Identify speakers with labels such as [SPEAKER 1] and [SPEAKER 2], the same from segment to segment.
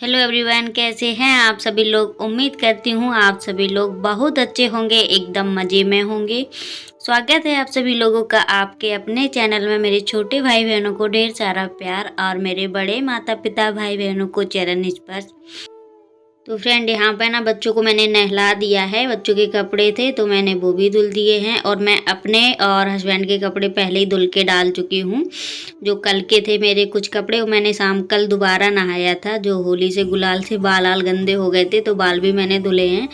[SPEAKER 1] Hello everyone, कैसे हैं आप सभी लोग। उम्मीद करती हूँ आप सभी लोग बहुत अच्छे होंगे, एकदम मज़े में होंगे। स्वागत है आप सभी लोगों का आपके अपने चैनल में। मेरे छोटे भाई बहनों को ढेर सारा प्यार और मेरे बड़े माता पिता भाई बहनों को चरण स्पर्श। तो फ्रेंड, यहाँ पे ना बच्चों को मैंने नहला दिया है। बच्चों के कपड़े थे तो मैंने वो भी धुल दिए हैं और मैं अपने और हस्बैंड के कपड़े पहले ही धुल के डाल चुकी हूँ। जो कल के थे मेरे कुछ कपड़े, वो मैंने कल दोबारा नहाया था। जो होली से गुलाल से बाल गंदे हो गए थे तो बाल भी मैंने धुले हैं,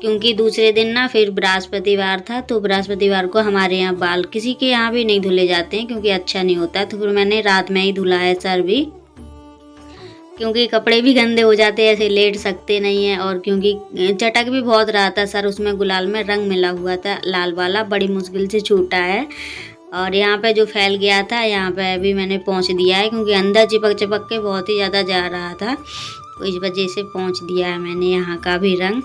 [SPEAKER 1] क्योंकि दूसरे दिन ना फिर बृहस्पतिवार था। तो बृहस्पतिवार को हमारे यहाँ बाल किसी के यहाँ भी नहीं धुले जाते हैं, क्योंकि अच्छा नहीं होता। तो फिर मैंने रात में ही धुला है सर भी, क्योंकि कपड़े भी गंदे हो जाते हैं, ऐसे लेट सकते नहीं हैं। और क्योंकि चटक भी बहुत रहा था सर, उसमें गुलाल में रंग मिला हुआ था लाल वाला, बड़ी मुश्किल से छूटा है। और यहाँ पे जो फैल गया था यहाँ पे अभी मैंने पोंछ दिया है, क्योंकि अंदर चिपक चिपक के बहुत ही ज़्यादा जा रहा था, तो इस वजह से पोंछ दिया है मैंने यहाँ का भी रंग।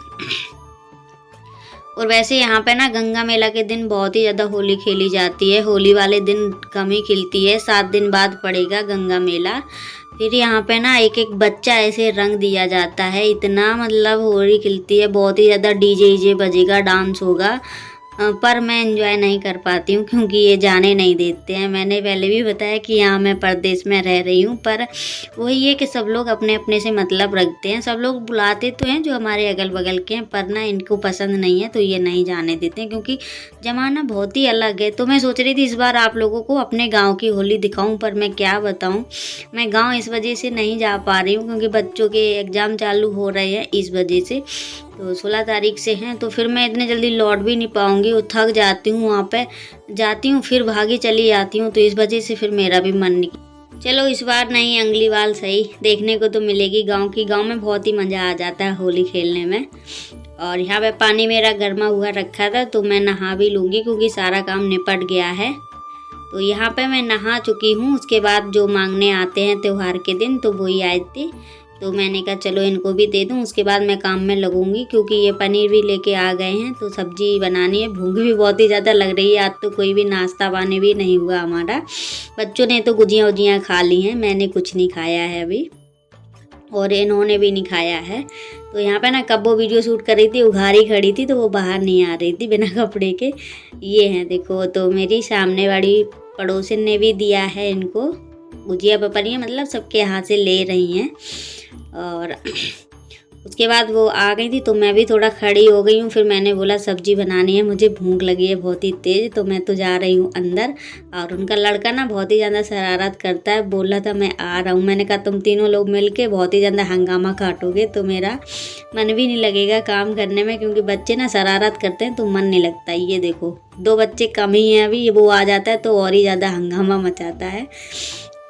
[SPEAKER 1] और वैसे यहाँ पे ना गंगा मेला के दिन बहुत ही ज़्यादा होली खेली जाती है। होली वाले दिन कम ही खिलती है, 7 दिन बाद पड़ेगा गंगा मेला। फिर यहाँ पे ना एक एक बच्चा ऐसे रंग दिया जाता है, इतना मतलब होली खिलती है। बहुत ही ज़्यादा डीजे बजेगा, डांस होगा, पर मैं एंजॉय नहीं कर पाती हूँ, क्योंकि ये जाने नहीं देते हैं। मैंने पहले भी बताया कि यहाँ मैं परदेश में रह रही हूँ, पर वही है कि सब लोग अपने अपने से मतलब रखते हैं। सब लोग बुलाते तो हैं जो हमारे अगल बगल के हैं, पर ना इनको पसंद नहीं है तो ये नहीं जाने देते हैं, क्योंकि ज़माना बहुत ही अलग है। तो मैं सोच रही थी इस बार आप लोगों को अपने गाँव की होली दिखाऊँ, पर मैं क्या बताऊँ, मैं गाँव इस वजह से नहीं जा पा रही हूँ क्योंकि बच्चों के एग्ज़ाम चालू हो रहे हैं इस वजह से। तो 16 तारीख से हैं, तो फिर मैं इतने जल्दी लौट भी नहीं पाऊँगी। वो थक जाती हूँ, वहाँ पे जाती हूँ फिर भागी चली जाती हूँ, तो इस वजह से फिर मेरा भी मन नहीं। चलो इस बार नहीं, अगली बार सही देखने को तो मिलेगी गांव की। गांव में बहुत ही मज़ा आ जाता है होली खेलने में। और यहाँ पे पानी मेरा गर्मा हुआ रखा था तो मैं नहा भी लूँगी, क्योंकि सारा काम निपट गया है। तो यहाँ पे मैं नहा चुकी हूँ। उसके बाद जो मांगने आते हैं त्यौहार के दिन, तो वही आए थे, तो मैंने कहा चलो इनको भी दे दूँ। उसके बाद मैं काम में लगूंगी, क्योंकि ये पनीर भी लेके आ गए हैं तो सब्जी बनानी है। भूख भी बहुत ही ज़्यादा लग रही है। आज तो कोई भी नाश्ता पानी भी नहीं हुआ हमारा। बच्चों ने तो गुजियाँ उजियाँ खा ली हैं, मैंने कुछ नहीं खाया है अभी, और इन्होंने भी नहीं खाया है। तो यहाँ पे ना कब वो वीडियो शूट कर रही थी, उघारी खड़ी थी, तो वो बाहर नहीं आ रही थी बिना कपड़े के। ये हैं देखो, तो मेरी सामने वाली पड़ोसन ने भी दिया है इनको गुजिया पपरियाँ, मतलब सबके हाथ से ले रही हैं। और उसके बाद वो आ गई थी तो मैं भी थोड़ा खड़ी हो गई हूँ। फिर मैंने बोला सब्जी बनानी है, मुझे भूख लगी है बहुत ही तेज़, तो मैं तो जा रही हूँ अंदर। और उनका लड़का ना बहुत ही ज़्यादा शरारत करता है, बोल रहा था मैं आ रहा हूँ। मैंने कहा तुम तीनों लोग मिलके बहुत ही ज़्यादा हंगामा काटोगे तो मेरा मन भी नहीं लगेगा काम करने में, क्योंकि बच्चे ना शरारत करते हैं तो मन नहीं लगता। ये देखो 2 बच्चे कम ही हैं अभी, वो आ जाता है तो और ही ज़्यादा हंगामा मचाता है।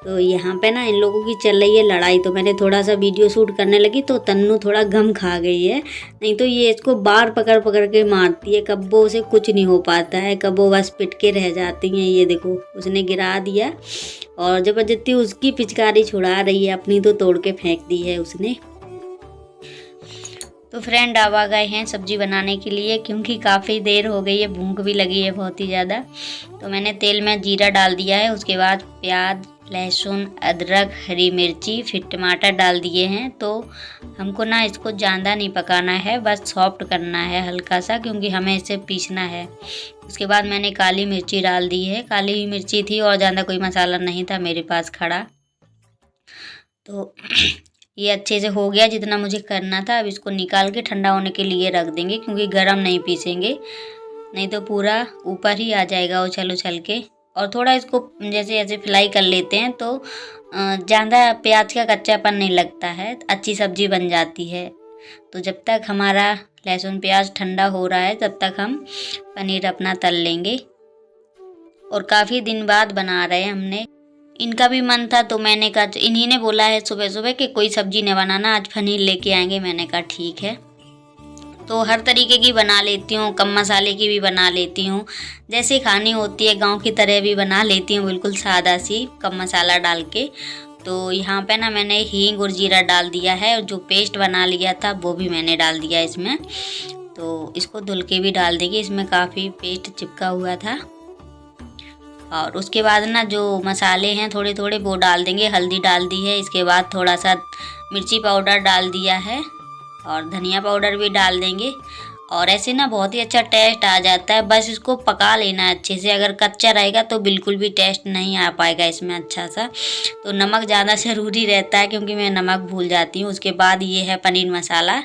[SPEAKER 1] तो यहाँ पे ना इन लोगों की चल रही है लड़ाई, तो मैंने थोड़ा सा वीडियो शूट करने लगी तो तन्नू थोड़ा गम खा गई है, नहीं तो ये इसको बार पकड़ पकड़ के मारती है। कब्बों से कुछ नहीं हो पाता है, कब्बों बस पिट के रह जाती हैं। ये देखो उसने गिरा दिया और जबरदस्ती उसकी पिचकारी छुड़ा रही है, अपनी तो तोड़ के फेंक दी है उसने। तो फ्रेंड अब आ गए हैं सब्जी बनाने के लिए, क्योंकि काफ़ी देर हो गई है, भूख भी लगी है बहुत ही ज़्यादा। तो मैंने तेल में जीरा डाल दिया है, उसके बाद प्याज, लहसुन, अदरक, हरी मिर्ची, फिर टमाटर डाल दिए हैं। तो हमको ना इसको ज़्यादा नहीं पकाना है, बस सॉफ्ट करना है हल्का सा, क्योंकि हमें इसे पीसना है। उसके बाद मैंने काली मिर्ची डाल दी है, काली मिर्ची थी और ज़्यादा कोई मसाला नहीं था मेरे पास खड़ा। तो ये अच्छे से हो गया जितना मुझे करना था। अब इसको निकाल के ठंडा होने के लिए रख देंगे, क्योंकि गरम नहीं पीसेंगे, नहीं तो पूरा ऊपर ही आ जाएगा उछल उछल के। और थोड़ा इसको जैसे ऐसे फ्राई कर लेते हैं तो ज़्यादा प्याज का कच्चापन नहीं लगता है, अच्छी सब्जी बन जाती है। तो जब तक हमारा लहसुन प्याज ठंडा हो रहा है तब तक हम पनीर अपना तल लेंगे। और काफ़ी दिन बाद बना रहे हैं हमने, इनका भी मन था तो मैंने कहा, इन्हीं ने बोला है सुबह सुबह कि कोई सब्जी न बनाना, आज पनीर लेके आएंगे। मैंने कहा ठीक है। तो हर तरीके की बना लेती हूँ, कम मसाले की भी बना लेती हूँ, जैसे खानी होती है गांव की तरह भी बना लेती हूँ, बिल्कुल सादा सी कम मसाला डाल के। तो यहाँ पे ना मैंने हींग और जीरा डाल दिया है, और जो पेस्ट बना लिया था वो भी मैंने डाल दिया इसमें। तो इसको धुल के भी डाल देंगे, इसमें काफ़ी पेस्ट चिपका हुआ था। और उसके बाद ना जो मसाले हैं थोड़े थोड़े वो डाल देंगे। हल्दी डाल दी है, इसके बाद थोड़ा सा मिर्ची पाउडर डाल दिया है और धनिया पाउडर भी डाल देंगे। और ऐसे ना बहुत ही अच्छा टेस्ट आ जाता है। बस इसको पका लेना है अच्छे से, अगर कच्चा रहेगा तो बिल्कुल भी टेस्ट नहीं आ पाएगा इसमें अच्छा सा। तो नमक ज़्यादा ज़रूरी रहता है क्योंकि मैं नमक भूल जाती हूँ। उसके बाद ये है पनीर मसाला,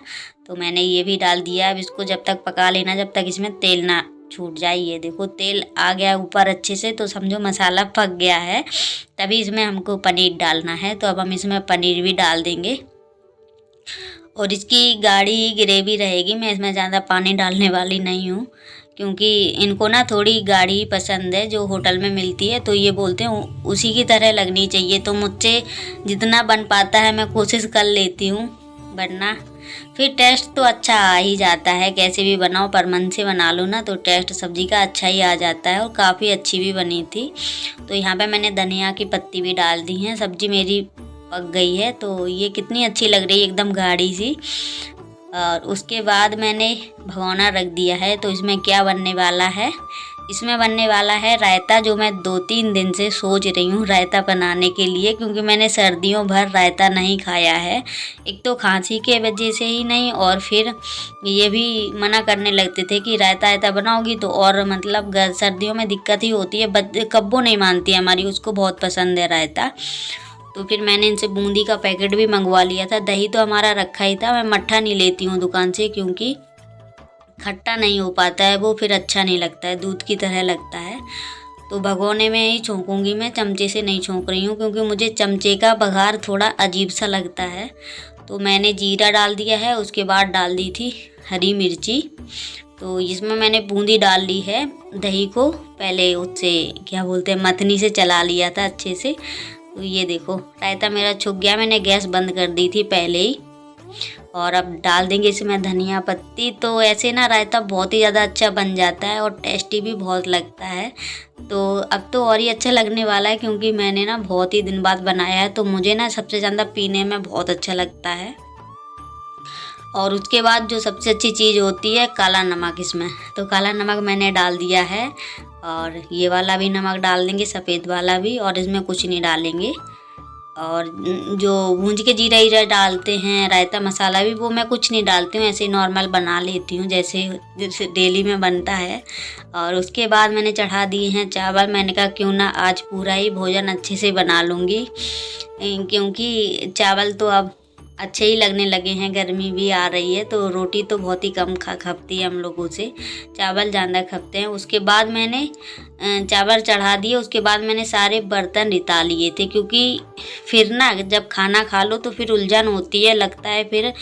[SPEAKER 1] तो मैंने ये भी डाल दिया। अब इसको जब तक पका लेना जब तक इसमें तेल ना छूट जाए। ये देखो तेल आ गया ऊपर अच्छे से, तो समझो मसाला पक गया है। तभी इसमें हमको पनीर डालना है, तो अब हम इसमें पनीर भी डाल देंगे। और इसकी गाढ़ी ग्रेवी रहेगी, मैं इसमें ज़्यादा पानी डालने वाली नहीं हूँ क्योंकि इनको ना थोड़ी गाढ़ी पसंद है जो होटल में मिलती है। तो ये बोलते हैं उसी की तरह लगनी चाहिए, तो मुझसे जितना बन पाता है मैं कोशिश कर लेती हूँ बनना। फिर टेस्ट तो अच्छा आ ही जाता है, कैसे भी बनाओ पर मन से बना लो ना तो टेस्ट सब्ज़ी का अच्छा ही आ जाता है। और काफ़ी अच्छी भी बनी थी। तो यहाँ पे मैंने धनिया की पत्ती भी डाल दी है। सब्ज़ी मेरी पक गई है, तो ये कितनी अच्छी लग रही है, एकदम गाढ़ी सी। और उसके बाद मैंने भगोना रख दिया है। तो इसमें क्या बनने वाला है, इसमें बनने वाला है रायता, जो मैं 2-3 दिन से सोच रही हूँ रायता बनाने के लिए, क्योंकि मैंने सर्दियों भर रायता नहीं खाया है। एक तो खांसी के वजह से ही नहीं, और फिर ये भी मना करने लगते थे कि रायता बनाओगी तो और मतलब सर्दियों में दिक्कत ही होती है। कब्बो नहीं मानती है हमारी, उसको बहुत पसंद है रायता। तो फिर मैंने इनसे बूंदी का पैकेट भी मंगवा लिया था। दही तो हमारा रखा ही था। मैं मट्ठा नहीं लेती हूँ दुकान से क्योंकि खट्टा नहीं हो पाता है वो, फिर अच्छा नहीं लगता है, दूध की तरह लगता है। तो भगोने में ही छोंकूंगी मैं, चमचे से नहीं छोंक रही हूँ क्योंकि मुझे चमचे का बघार थोड़ा अजीब सा लगता है। तो मैंने जीरा डाल दिया है, उसके बाद डाल दी थी हरी मिर्ची। तो इसमें मैंने बूंदी डाल ली है। दही को पहले उससे क्या बोलते हैं मथनी से चला लिया था अच्छे से। तो ये देखो रायता मेरा छुक गया, मैंने गैस बंद कर दी थी पहले ही। और अब डाल देंगे इसमें धनिया पत्ती। तो ऐसे ना रायता बहुत ही ज़्यादा अच्छा बन जाता है और टेस्टी भी बहुत लगता है। तो अब तो और ही अच्छा लगने वाला है क्योंकि मैंने ना बहुत ही दिन बाद बनाया है, तो मुझे ना सबसे ज़्यादा पीने में बहुत अच्छा लगता है। और उसके बाद जो सबसे अच्छी चीज़ होती है काला नमक इसमें, तो काला नमक मैंने डाल दिया है। और ये वाला भी नमक डाल देंगे, सफ़ेद वाला भी, और इसमें कुछ नहीं डालेंगे। और जो भूंज के जीरा हीरा डालते हैं रायता मसाला भी, वो मैं कुछ नहीं डालती हूँ, ऐसे नॉर्मल बना लेती हूँ जैसे जैसे डेली में बनता है। और उसके बाद मैंने चढ़ा दिए हैं चावल। मैंने कहा क्यों ना आज पूरा ही भोजन अच्छे से बना लूँगी क्योंकि चावल तो अब अच्छे ही लगने लगे हैं, गर्मी भी आ रही है तो रोटी तो बहुत ही कम खपती है हम लोगों से, चावल ज़्यादा खपते हैं। उसके बाद मैंने चावल चढ़ा दिए। उसके बाद मैंने सारे बर्तन रिता लिए थे क्योंकि फिर ना जब खाना खा लो तो फिर उलझन होती है, लगता है फिर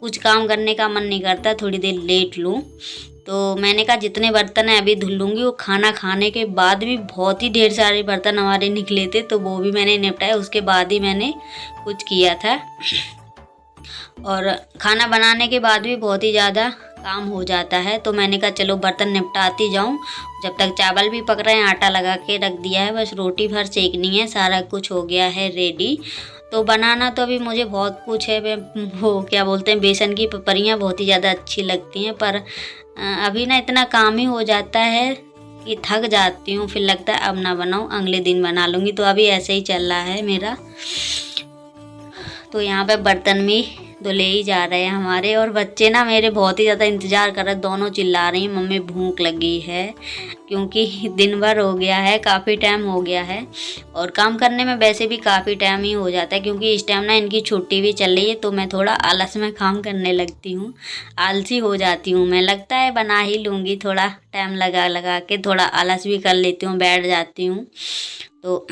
[SPEAKER 1] कुछ काम करने का मन नहीं करता, थोड़ी देर लेट लूँ। तो मैंने कहा जितने बर्तन हैं अभी धुल लूँगी। वो खाना खाने के बाद भी बहुत ही ढेर सारे बर्तन हमारे निकले थे, तो वो भी मैंने निपटाया। उसके बाद ही मैंने कुछ किया था। और खाना बनाने के बाद भी बहुत ही ज़्यादा काम हो जाता है, तो मैंने कहा चलो बर्तन निपटाती जाऊं। जब तक चावल भी पक रहे हैं आटा लगा के रख दिया है, बस रोटी भर सेकनी है, सारा कुछ हो गया है रेडी। तो बनाना तो अभी मुझे बहुत कुछ है। वो क्या बोलते हैं बेसन की पपड़ियाँ बहुत ही ज़्यादा अच्छी लगती हैं, पर अभी ना इतना काम ही हो जाता है कि थक जाती हूँ, फिर लगता है अब ना बनाऊँ, अगले दिन बना लूँगी। तो अभी ऐसे ही चल रहा है मेरा। तो यहाँ पे बर्तन भी धुले ही जा रहे हैं हमारे, और बच्चे ना मेरे बहुत ही ज़्यादा इंतज़ार कर रहे हैं, दोनों चिल्ला रही हैं मम्मी भूख लगी है, क्योंकि दिन भर हो गया है, काफ़ी टाइम हो गया है। और काम करने में वैसे भी काफ़ी टाइम ही हो जाता है क्योंकि इस टाइम ना इनकी छुट्टी भी चल रही है, तो मैं थोड़ा आलस में काम करने लगती हूँ, आलसी हो जाती हूँ मैं। लगता है बना ही लूँगी, थोड़ा टाइम लगा लगा के थोड़ा आलस भी कर लेती हूँ, बैठ जाती हूँ। तो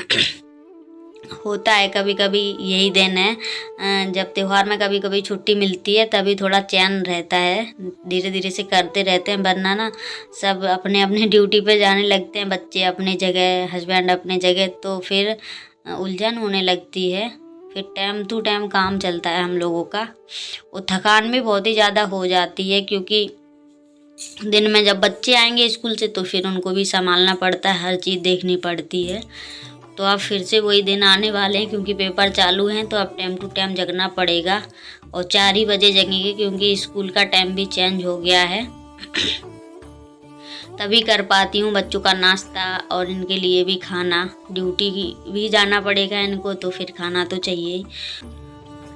[SPEAKER 1] होता है कभी कभी, यही दिन है। जब त्यौहार में कभी कभी छुट्टी मिलती है तभी थोड़ा चैन रहता है, धीरे धीरे से करते रहते हैं, वरना ना सब अपने अपने ड्यूटी पे जाने लगते हैं, बच्चे अपने जगह, हस्बैंड अपने जगह, तो फिर उलझन होने लगती है। फिर टाइम टू टाइम काम चलता है हम लोगों का। और थकान भी बहुत ही ज़्यादा हो जाती है क्योंकि दिन में जब बच्चे आएंगे स्कूल से तो फिर उनको भी संभालना पड़ता है, हर चीज़ देखनी पड़ती है। तो अब फिर से वही दिन आने वाले हैं क्योंकि पेपर चालू हैं, तो अब टाइम टू टाइम जगना पड़ेगा। और 4 ही बजे जगेंगे क्योंकि स्कूल का टाइम भी चेंज हो गया है। तभी कर पाती हूँ बच्चों का नाश्ता और इनके लिए भी खाना। ड्यूटी भी जाना पड़ेगा इनको, तो फिर खाना तो चाहिए ही।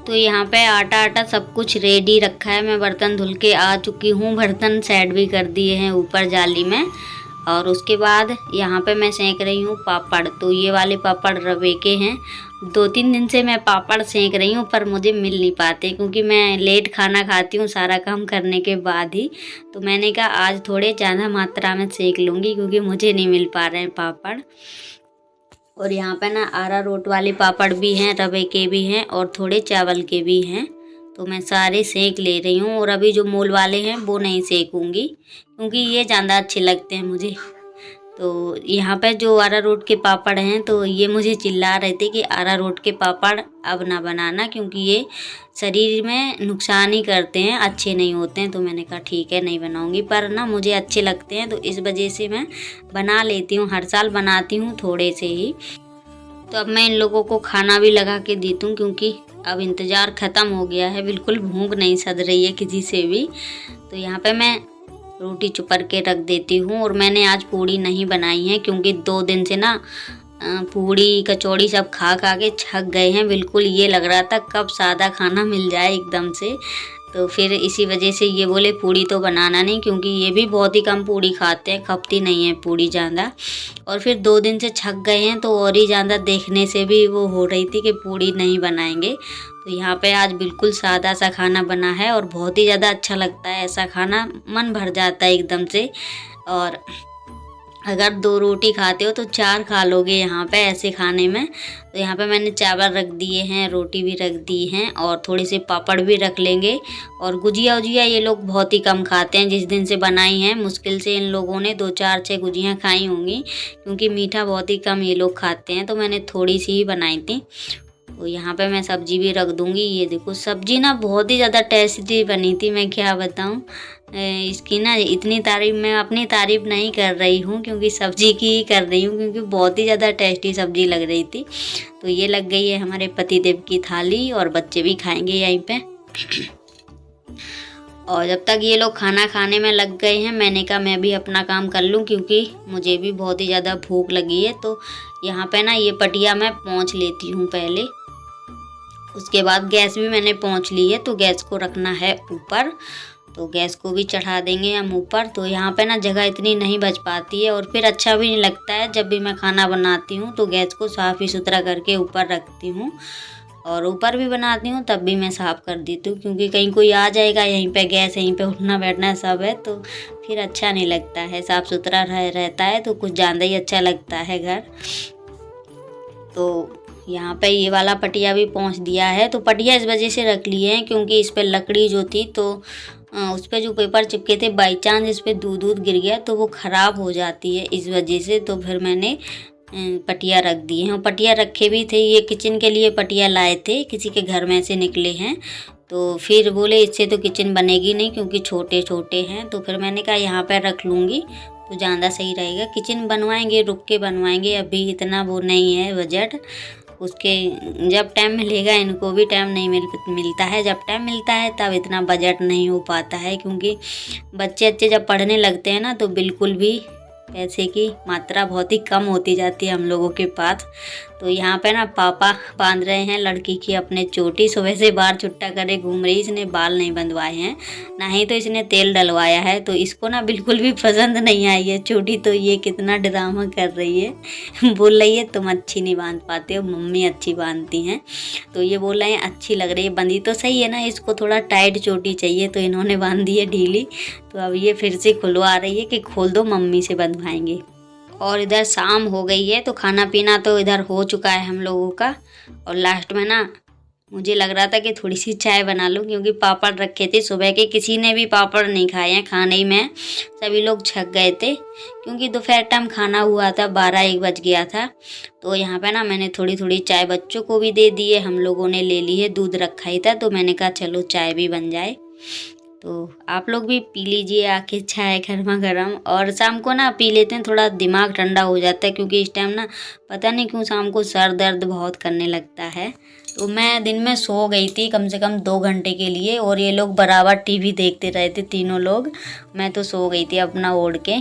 [SPEAKER 1] तो यहाँ पे आटा आटा सब कुछ रेडी रखा है। मैं बर्तन धुल के आ चुकी हूँ, बर्तन साइड भी कर दिए हैं ऊपर जाली में। और उसके बाद यहाँ पे मैं सेंक रही हूँ पापड़। तो ये वाले पापड़ रवे के हैं। 2-3 दिन से मैं पापड़ सेंक रही हूँ पर मुझे मिल नहीं पाते, क्योंकि मैं लेट खाना खाती हूँ सारा काम करने के बाद ही। तो मैंने कहा आज थोड़े ज़्यादा मात्रा में सेंक लूँगी, क्योंकि मुझे नहीं मिल पा रहे हैं पापड़। और यहाँ पे ना अरारोट वाले पापड़ भी हैं, रवे के भी हैं और थोड़े चावल के भी हैं। तो मैं सारे सेंक ले रही हूँ। और अभी जो मोल वाले हैं वो नहीं सेकूँगी, क्योंकि ये ज़्यादा अच्छे लगते हैं मुझे। तो यहाँ पे जो अरारोट के पापड़ हैं, तो ये मुझे चिल्ला रहे थे कि अरारोट के पापड़ अब ना बनाना, क्योंकि ये शरीर में नुकसान ही करते हैं, अच्छे नहीं होते हैं। तो मैंने कहा ठीक है नहीं बनाऊंगी, पर ना मुझे अच्छे लगते हैं तो इस वजह से मैं बना लेती हूँ। हर साल बनाती हूँ थोड़े से ही। तो अब मैं इन लोगों को खाना भी लगा के देती हूँ, क्योंकि अब इंतज़ार ख़त्म हो गया है, बिल्कुल भूख नहीं सध रही है किसी से भी। तो यहाँ पे मैं रोटी चुपर के रख देती हूँ। और मैंने आज पूड़ी नहीं बनाई है, क्योंकि 2 दिन से ना पूड़ी कचौड़ी सब खा खा के थक गए हैं। बिल्कुल ये लग रहा था कब सादा खाना मिल जाए एकदम से। तो फिर इसी वजह से ये बोले पूड़ी तो बनाना नहीं, क्योंकि ये भी बहुत ही कम पूड़ी खाते हैं, खपती नहीं है पूड़ी ज़्यादा। और फिर 2 दिन से थक गए हैं तो और ही ज़्यादा देखने से भी वो हो रही थी कि पूड़ी नहीं बनाएंगे। तो यहाँ पे आज बिल्कुल सादा सा खाना बना है और बहुत ही ज़्यादा अच्छा लगता है ऐसा खाना, मन भर जाता है एकदम से। और अगर 2 रोटी खाते हो तो 4 खा लोगे यहाँ पे ऐसे खाने में। तो यहाँ पे मैंने चावल रख दिए हैं, रोटी भी रख दी हैं और थोड़े से पापड़ भी रख लेंगे। और गुजिया उजिया ये लोग बहुत ही कम खाते हैं। जिस दिन से बनाई हैं मुश्किल से इन लोगों ने 2-4-6 गुजियाँ खाई होंगी, क्योंकि मीठा बहुत ही कम ये लोग खाते हैं। तो मैंने थोड़ी सी ही बनाई थी। तो यहाँ पे मैं सब्जी भी रख दूँगी। ये देखो सब्जी ना बहुत ही ज़्यादा टेस्टी बनी थी, मैं क्या बताऊँ। इसकी ना इतनी तारीफ़, मैं अपनी तारीफ़ नहीं कर रही हूँ, क्योंकि सब्जी की ही कर रही हूँ, क्योंकि बहुत ही ज़्यादा टेस्टी सब्जी लग रही थी। तो ये लग गई है हमारे पतिदेव की थाली और बच्चे भी खाएंगे यहीं पे। और जब तक ये लोग खाना खाने में लग गए हैं, मैंने कहा मैं भी अपना काम कर लूँ, क्योंकि मुझे भी बहुत ही ज़्यादा भूख लगी है। तो यहाँ पे ना ये पटिया मैं पोंछ लेती हूँ पहले। उसके बाद गैस भी मैंने पोंछ ली है, तो गैस को रखना है ऊपर। तो गैस को भी चढ़ा देंगे हम ऊपर। तो यहाँ पे ना जगह इतनी नहीं बच पाती है और फिर अच्छा भी नहीं लगता है। जब भी मैं खाना बनाती हूँ तो गैस को साफ़ ही सुथरा करके ऊपर रखती हूँ। और ऊपर भी बनाती हूँ तब भी मैं साफ़ कर देती हूँ, क्योंकि कहीं कोई आ जाएगा, यहीं पे गैस, यहीं पे उठना बैठना सब है, तो फिर अच्छा नहीं लगता है। साफ़ सुथरा रहता है तो कुछ ज़्यादा ही अच्छा लगता है घर। तो यहाँ पे ये वाला पटिया भी पहुँच दिया है। तो पटिया इस वजह से रख लिए हैं, क्योंकि इस पर लकड़ी जो थी, तो उस पर जो पेपर चिपके थे, बाई चांस इस पर दूध गिर गया तो वो ख़राब हो जाती है इस वजह से। तो फिर मैंने पटिया रख दिए हैं। पटिया रखे भी थे, ये किचन के लिए पटिया लाए थे, किसी के घर में से निकले हैं। तो फिर बोले इससे तो किचन बनेगी नहीं, क्योंकि छोटे छोटे हैं। तो फिर मैंने कहा यहाँ पर रख लूँगी तो ज़्यादा सही रहेगा। किचन बनवाएंगे, रुक के बनवाएंगे, अभी इतना वो नहीं है बजट। उसके जब टाइम मिलेगा, इनको भी टाइम नहीं मिलता है। जब टाइम मिलता है तब इतना बजट नहीं हो पाता है, क्योंकि बच्चे जब पढ़ने लगते हैं ना, तो बिल्कुल भी पैसे की मात्रा बहुत ही कम होती जाती है हम लोगों के पास। तो यहाँ पे ना पापा बांध रहे हैं लड़की की अपने चोटी। सुबह से बाहर छुट्टा करे घूम रही, इसने बाल नहीं बंधवाए हैं, ना ही तो इसने तेल डलवाया है। तो इसको ना बिल्कुल भी पसंद नहीं आई है चोटी। तो ये कितना ड्रामा कर रही है, बोल रही है तुम अच्छी नहीं बांध पाते हो, मम्मी अच्छी बांधती हैं। तो ये बोल रहे हैं अच्छी लग रही है, बंधी तो सही है ना, इसको थोड़ा टाइट चोटी चाहिए, तो इन्होंने बांध दी है ढीली। तो अब ये फिर से खुलवा रही है कि खोल दो, मम्मी से बंधवाएंगे। और इधर शाम हो गई है, तो खाना पीना तो इधर हो चुका है हम लोगों का। और लास्ट में ना मुझे लग रहा था कि थोड़ी सी चाय बना लूँ, क्योंकि पापड़ रखे थे सुबह के, किसी ने भी पापड़ नहीं खाए हैं खाने में, सभी लोग छक गए थे, क्योंकि दोपहर टाइम खाना हुआ था, 12-1 बज गया था। तो यहाँ पे ना मैंने थोड़ी थोड़ी चाय बच्चों को भी दे दी है, हम लोगों ने ले ली है, दूध रखा ही था, तो मैंने कहा चलो चाय भी बन जाए। तो आप लोग भी पी लीजिए आके चाय गर्मा गर्म। और शाम को ना पी लेते हैं, थोड़ा दिमाग ठंडा हो जाता है, क्योंकि इस टाइम ना पता नहीं क्यों शाम को सर दर्द बहुत करने लगता है। तो मैं दिन में सो गई थी कम से कम 2 घंटे के लिए, और ये लोग बराबर टीवी देखते रहे थे तीनों लोग। मैं तो सो गई थी अपना ओढ़ के,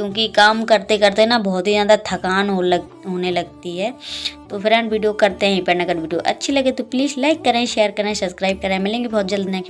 [SPEAKER 1] क्योंकि काम करते करते ना बहुत ही ज़्यादा थकान होने लगती है। तो फ्रेंड वीडियो करते हैं यहीं पर। अगर वीडियो अच्छी लगे तो प्लीज़ लाइक करें, शेयर करें, सब्सक्राइब करें। मिलेंगे बहुत जल्द नेक्स्ट